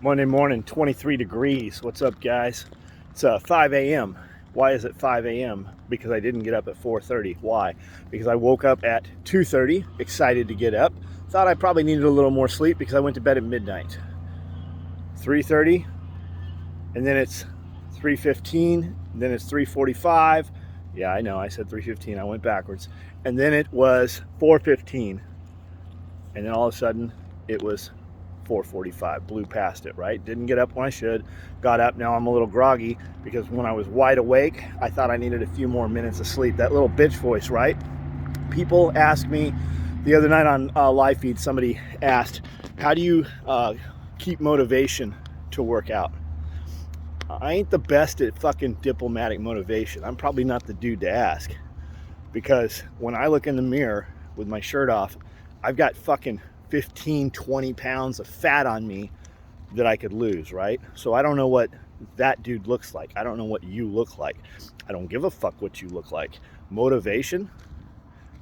Monday morning, 23 degrees. What's up, guys? It's 5 a.m. Why is it 5 a.m.? Because I didn't get up at 4:30. Why? Because I woke up at 2:30, excited to get up. Thought I probably needed a little more sleep because I went to bed at midnight. 3:30, and then it's 3:15, then it's 3:45. Yeah, I know, I said 3:15. I went backwards. And then it was 4:15. And then all of a sudden, it was 4:45. Blew past it, right? Didn't get up when I should. Got up. Now I'm a little groggy because when I was wide awake, I thought I needed a few more minutes of sleep. That little bitch voice, right? People ask me the other night on live feed, somebody asked, how do you keep motivation to work out? I ain't the best at fucking diplomatic motivation. I'm probably not the dude to ask, because when I look in the mirror with my shirt off, I've got fucking 15, 20 pounds of fat on me that I could lose, right? So I don't know what that dude looks like. I don't know what you look like. I don't give a fuck what you look like. Motivation?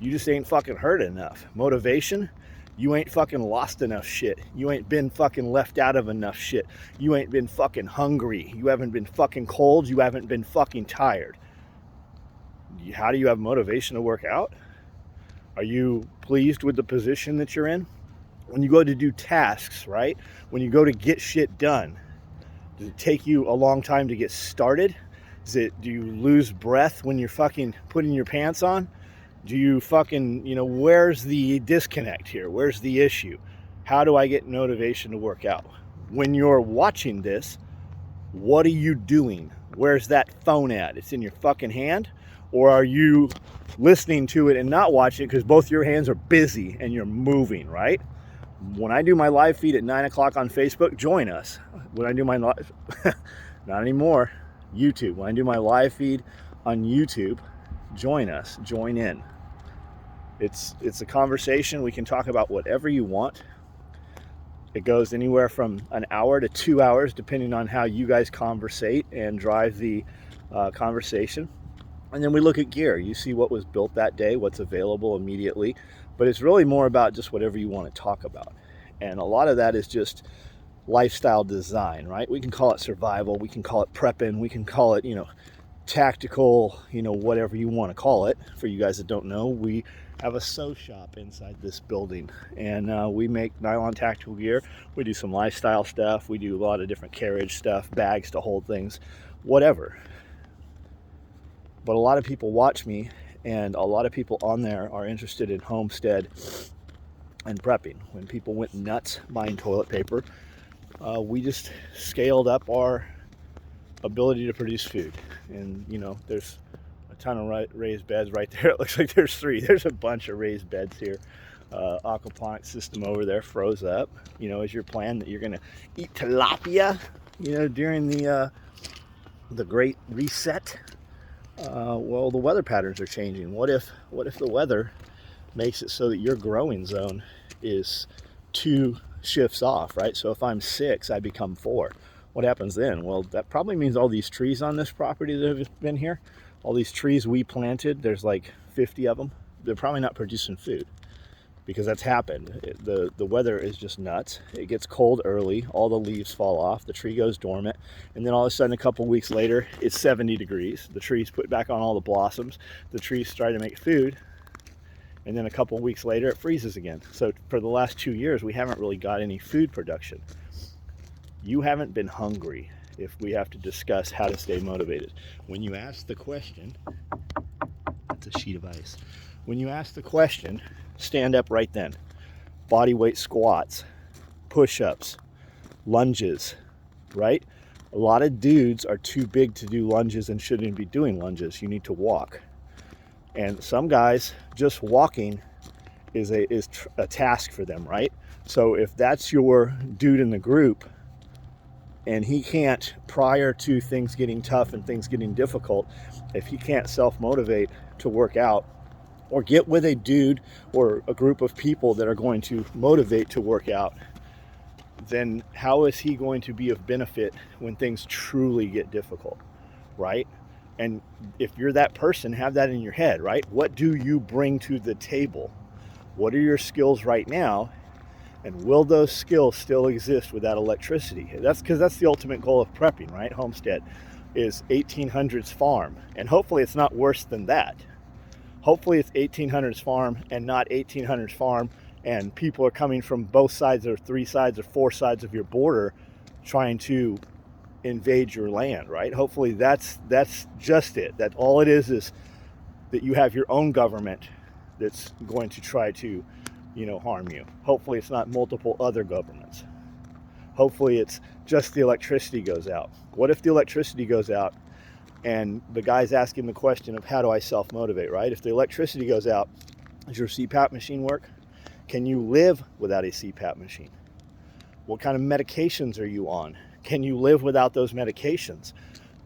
You just ain't fucking hurt enough. Motivation? You ain't fucking lost enough shit. You ain't been fucking left out of enough shit. You ain't been fucking hungry. You haven't been fucking cold. You haven't been fucking tired. How do you have motivation to work out? Are you pleased with the position that you're in? When you go to do tasks, right? When you go to get shit done, does it take you a long time to get started? Do you lose breath when you're fucking putting your pants on? Do you fucking, where's the disconnect here? Where's the issue? How do I get motivation to work out? When you're watching this, what are you doing? Where's that phone at? It's in your fucking hand? Or are you listening to it and not watching it because both your hands are busy and you're moving, right? When I do my live feed at 9 o'clock on Facebook, join us. When I do my live, not anymore, YouTube. When I do my live feed on YouTube, join us, join in. It's a conversation. We can talk about whatever you want. It goes anywhere from an hour to 2 hours, depending on how you guys conversate and drive the conversation. And then we look at gear. You see what was built that day, what's available immediately. But it's really more about just whatever you want to talk about. And a lot of that is just lifestyle design, right? We can call it survival. We can call it prepping. We can call it, tactical, whatever you want to call it. For you guys that don't know, we have a sew shop inside this building. And we make nylon tactical gear. We do some lifestyle stuff. We do a lot of different carriage stuff, bags to hold things, whatever. But a lot of people watch me, and a lot of people on there are interested in homestead and prepping. When people went nuts buying toilet paper, we just scaled up our ability to produce food. And, there's a ton of raised beds right there. It looks like there's 3. There's a bunch of raised beds here. Aquaponics system over there froze up. Is your plan that you're going to eat tilapia, during the Great Reset? Well, the weather patterns are changing. What if the weather makes it so that your growing zone is 2 shifts off, right? So if I'm 6, I become 4. What happens then? Well, that probably means all these trees on this property that have been here, all these trees we planted, there's like 50 of them, they're probably not producing food, because that's happened. The weather is just nuts. It gets cold early, all the leaves fall off, the tree goes dormant, and then all of a sudden a couple weeks later it's 70 degrees. The trees put back on all the blossoms, the trees try to make food, and then a couple weeks later it freezes again. So for the last 2 years we haven't really got any food production. You haven't been hungry if we have to discuss how to stay motivated. When you ask the question, that's a sheet of ice. When you ask the question, stand up right then. Body weight squats, push-ups, lunges, right? A lot of dudes are too big to do lunges and shouldn't be doing lunges. You need to walk. And some guys, just walking is a task for them, right? So if that's your dude in the group, and he can't, prior to things getting tough and things getting difficult, if he can't self-motivate to work out, or get with a dude or a group of people that are going to motivate to work out, then how is he going to be of benefit when things truly get difficult, right? And if you're that person, have that in your head, right? What do you bring to the table? What are your skills right now? And will those skills still exist without electricity? That's because that's the ultimate goal of prepping, right? Homestead is 1800s farm, and hopefully it's not worse than that. Hopefully it's 1800s farm and not 1800s farm, and people are coming from both sides or three sides or four sides of your border trying to invade your land, right? Hopefully that's just it. That all it is that you have your own government that's going to try to, harm you. Hopefully it's not multiple other governments. Hopefully it's just the electricity goes out. What if the electricity goes out and the guy's asking the question of how do I self-motivate, right? If the electricity goes out, does your CPAP machine work? Can you live without a CPAP machine? What kind of medications are you on? Can you live without those medications?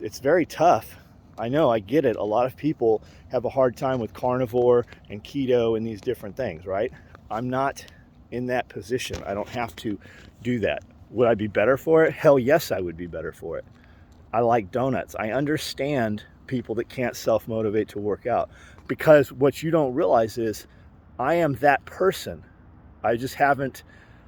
It's very tough. I know, I get it. A lot of people have a hard time with carnivore and keto and these different things, right? I'm not in that position. I don't have to do that. Would I be better for it? Hell yes, I would be better for it. I like donuts. I understand people that can't self-motivate to work out, because what you don't realize is I am that person. I just haven't,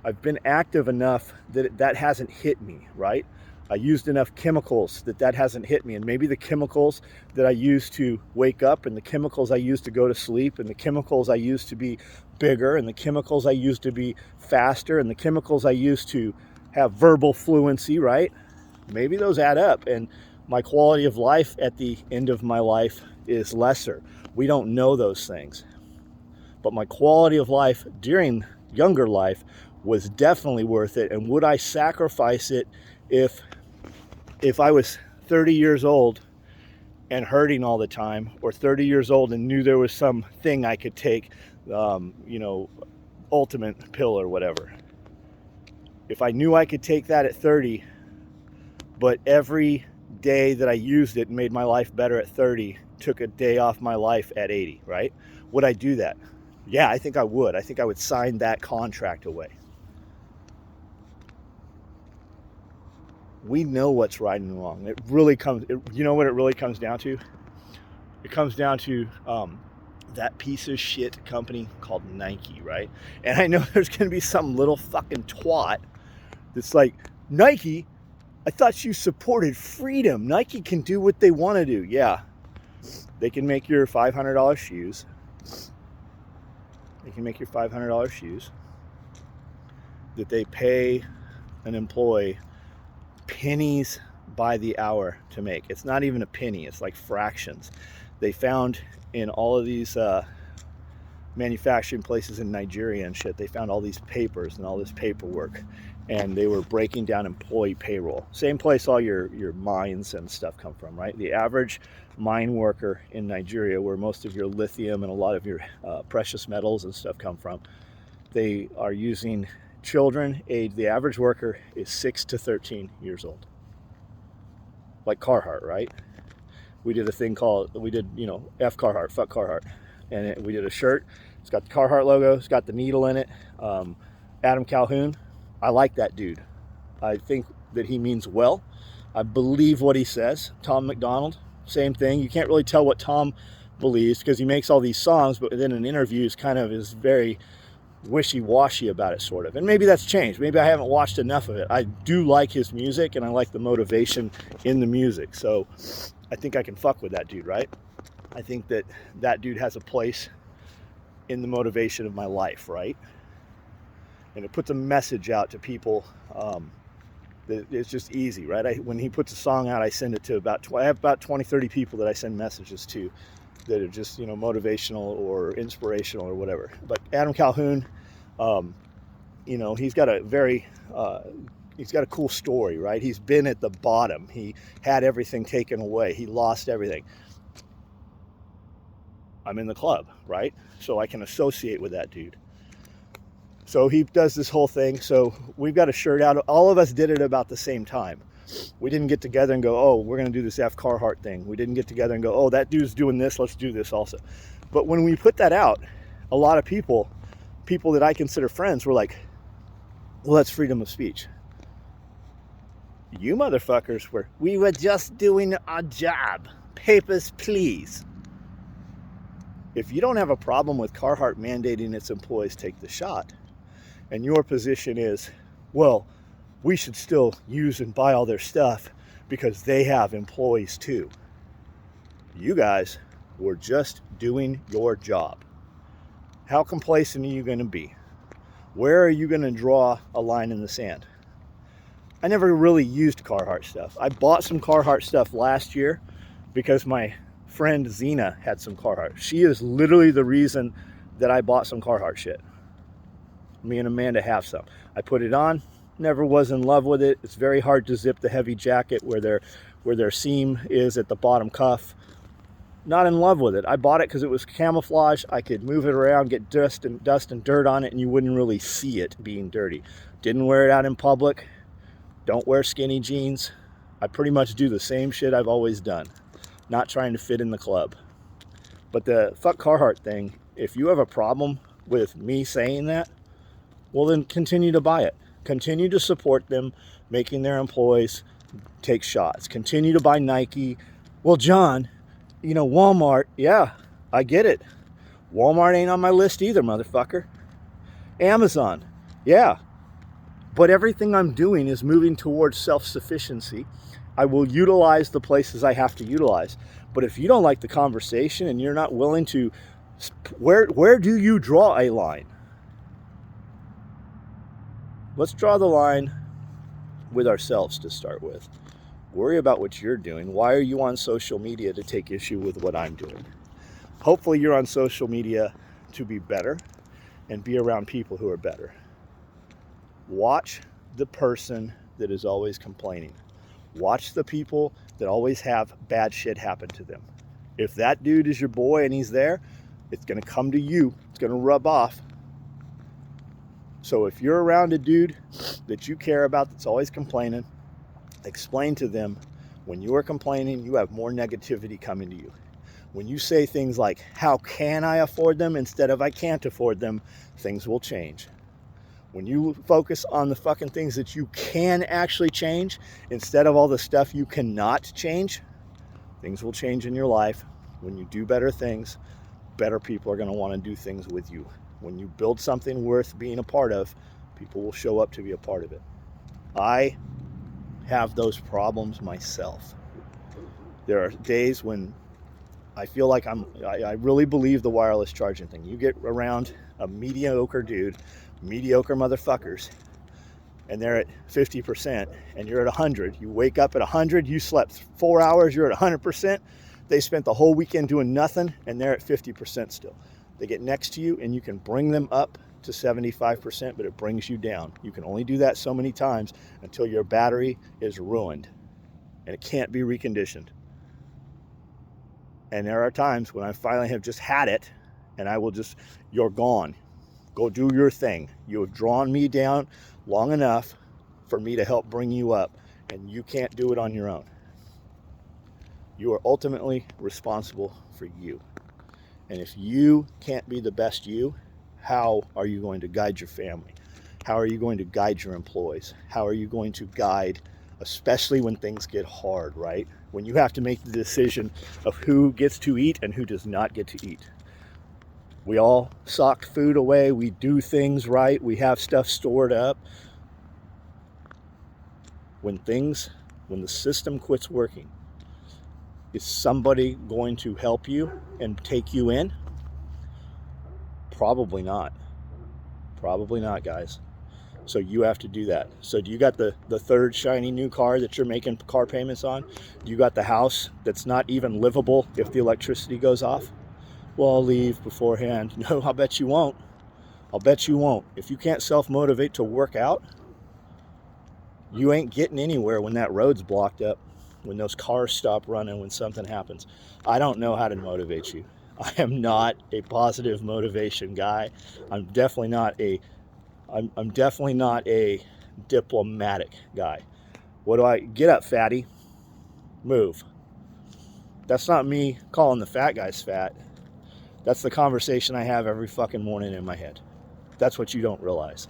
I've been active enough that hasn't hit me, right? I used enough chemicals that hasn't hit me. And maybe the chemicals that I use to wake up, and the chemicals I use to go to sleep, and the chemicals I use to be bigger, and the chemicals I use to be faster, and the chemicals I use to have verbal fluency, right? Maybe those add up, and my quality of life at the end of my life is lesser. We don't know those things. But my quality of life during younger life was definitely worth it. And would I sacrifice it if I was 30 years old and hurting all the time, or 30 years old and knew there was some thing I could take, ultimate pill or whatever? If I knew I could take that at 30, but every day that I used it and made my life better at 30 took a day off my life at 80, right? Would I do that? Yeah, I think I would. I think I would sign that contract away. We know what's right and wrong. It really comes, you know what it really comes down to? It comes down to that piece of shit company called Nike, right? And I know there's going to be some little fucking twat that's like, Nike, I thought you supported freedom. Nike can do what they want to do. Yeah, they can make your $500 shoes. They can make your $500 shoes that they pay an employee pennies by the hour to make. It's not even a penny. It's like fractions. They found in all of these manufacturing places in Nigeria and shit, they found all these papers and all this paperwork, and they were breaking down employee payroll. Same place all your mines and stuff come from, right? The average mine worker in Nigeria, where most of your lithium and a lot of your precious metals and stuff come from, they are using children age, the average worker is 6 to 13 years old. Like Carhartt, right? We did a thing called, F Carhartt, fuck Carhartt. And we did a shirt. It's got the Carhartt logo. It's got the needle in it. Adam Calhoun, I like that dude. I think that he means well. I believe what he says. Tom McDonald, same thing. You can't really tell what Tom believes because he makes all these songs, but then in interviews kind of is very wishy-washy about it, sort of. And maybe that's changed. Maybe I haven't watched enough of it. I do like his music, and I like the motivation in the music. So I think I can fuck with that dude, right? I think that dude has a place in the motivation of my life, right? And it puts a message out to people that it's just easy, right? When he puts a song out, I send it to I have about 20, 30 people that I send messages to that are just, motivational or inspirational or whatever. But Adam Calhoun, he's got a cool story, right? He's been at the bottom. He had everything taken away. He lost everything. I'm in the club, right? So I can associate with that dude. So he does this whole thing. So we've got a shirt out. All of us did it about the same time. We didn't get together and go, oh, we're going to do this F Carhartt thing. We didn't get together and go, oh, that dude's doing this, let's do this also. But when we put that out, a lot of people that I consider friends were like, well, that's freedom of speech. You motherfuckers we were just doing our job. Papers, please. If you don't have a problem with Carhartt mandating its employees take the shot, And your position is, well, we should still use and buy all their stuff because they have employees too. You guys were just doing your job. How complacent are you going to be? Where are you going to draw a line in the sand? I never really used Carhartt stuff. I bought some Carhartt stuff last year because my friend Zena had some Carhartt. She is literally the reason that I bought some Carhartt shit. Me and Amanda have some. I put it on, never was in love with it. It's very hard to zip the heavy jacket where their seam is at the bottom cuff. Not in love with it. I bought it because it was camouflage. I could move it around, get dust and dirt on it, and you wouldn't really see it being dirty. Didn't wear it out in public. Don't wear skinny jeans. I pretty much do the same shit I've always done. Not trying to fit in the club. But the fuck Carhartt thing, if you have a problem with me saying that, well then continue to buy it. Continue to support them, making their employees take shots. Continue to buy Nike. Well, John, you know, Walmart, yeah, I get it. Walmart ain't on my list either, motherfucker. Amazon, yeah. But everything I'm doing is moving towards self-sufficiency. I will utilize the places I have to utilize. But if you don't like the conversation and you're not willing to, where do you draw a line? Let's draw the line with ourselves to start with. Worry about what you're doing. Why are you on social media to take issue with what I'm doing? Hopefully you're on social media to be better and be around people who are better. Watch the person that is always complaining. Watch the people that always have bad shit happen to them. If that dude is your boy and he's there, it's going to come to you. It's going to rub off. So if you're around a dude that you care about that's always complaining, explain to them, when you are complaining, you have more negativity coming to you. When you say things like, how can I afford them, instead of I can't afford them, things will change. When you focus on the fucking things that you can actually change, instead of all the stuff you cannot change, things will change in your life. When you do better things, better people are going to want to do things with you. When you build something worth being a part of, people will show up to be a part of it. I have those problems myself. There are days when I feel like I really believe the wireless charging thing. You get around a mediocre dude, mediocre motherfuckers, and they're at 50% and you're at 100. You wake up at 100, you slept 4 hours, you're at 100%. They spent the whole weekend doing nothing and they're at 50% still. They get next to you and you can bring them up to 75%, but it brings you down. You can only do that so many times until your battery is ruined and it can't be reconditioned. And there are times when I finally have just had it and I will just, you're gone. Go do your thing. You have drawn me down long enough for me to help bring you up, and you can't do it on your own. You are ultimately responsible for you. And if you can't be the best you, how are you going to guide your family? How are you going to guide your employees? How are you going to guide, especially when things get hard, right? When you have to make the decision of who gets to eat and who does not get to eat. We all sock food away. We do things right. We have stuff stored up. When the system quits working, is somebody going to help you and take you in? Probably not. Probably not, guys. So you have to do that. So do you got the third shiny new car that you're making car payments on? You got the house that's not even livable if the electricity goes off? Well, I'll leave beforehand. No, I'll bet you won't. I'll bet you won't. If you can't self-motivate to work out, you ain't getting anywhere when that road's blocked up, when those cars stop running, when something happens. I don't know how to motivate you. I am not a positive motivation guy. I'm definitely not a diplomatic guy. What do I get up, fatty? Move. That's not me calling the fat guys fat. That's the conversation I have every fucking morning in my head. That's what you don't realize.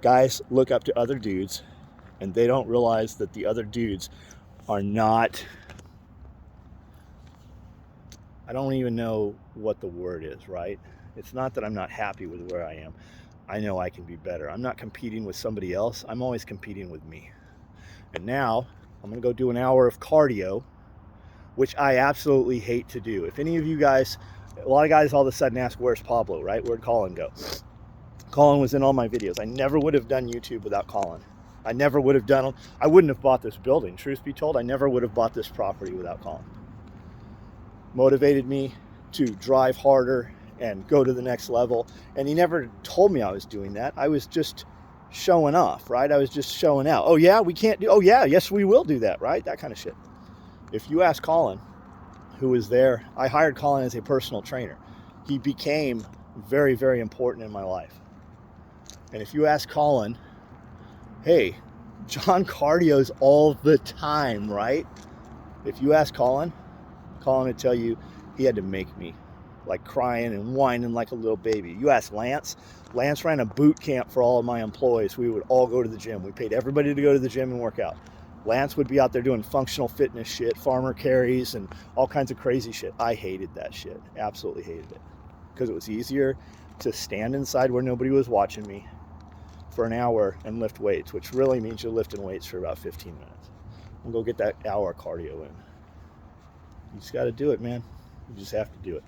Guys look up to other dudes and they don't realize that the other dudes are not, I don't even know what the word is, right? It's not that I'm not happy with where I am. I know I can be better. I'm not competing with somebody else. I'm always competing with me. And now I'm going to go do an hour of cardio, which I absolutely hate to do. If any of you guys, a lot of guys all of a sudden ask, where's Pablo, right? Where'd Colin go? Colin was in all my videos. I never would have done YouTube without Colin. I never would have done, I wouldn't have bought this building. Truth be told, I never would have bought this property without Colin. Motivated me to drive harder and go to the next level. And he never told me I was doing that. I was just showing off, right? I was just showing out. Oh yeah, we can't do, oh yeah, yes we will do that, right? That kind of shit. If you ask Colin, who was there, I hired Colin as a personal trainer. He became very, very important in my life. And if you ask Colin, hey, John cardio's all the time, right? If you ask Colin would tell you he had to make me, like crying and whining like a little baby. You ask Lance ran a boot camp for all of my employees. We would all go to the gym. We paid everybody to go to the gym and work out. Lance would be out there doing functional fitness shit, farmer carries, and all kinds of crazy shit. I hated that shit. Absolutely hated it. Because it was easier to stand inside where nobody was watching me for an hour and lift weights, which really means you're lifting weights for about 15 minutes. We'll go get that hour cardio in. You just got to do it, man. You just have to do it.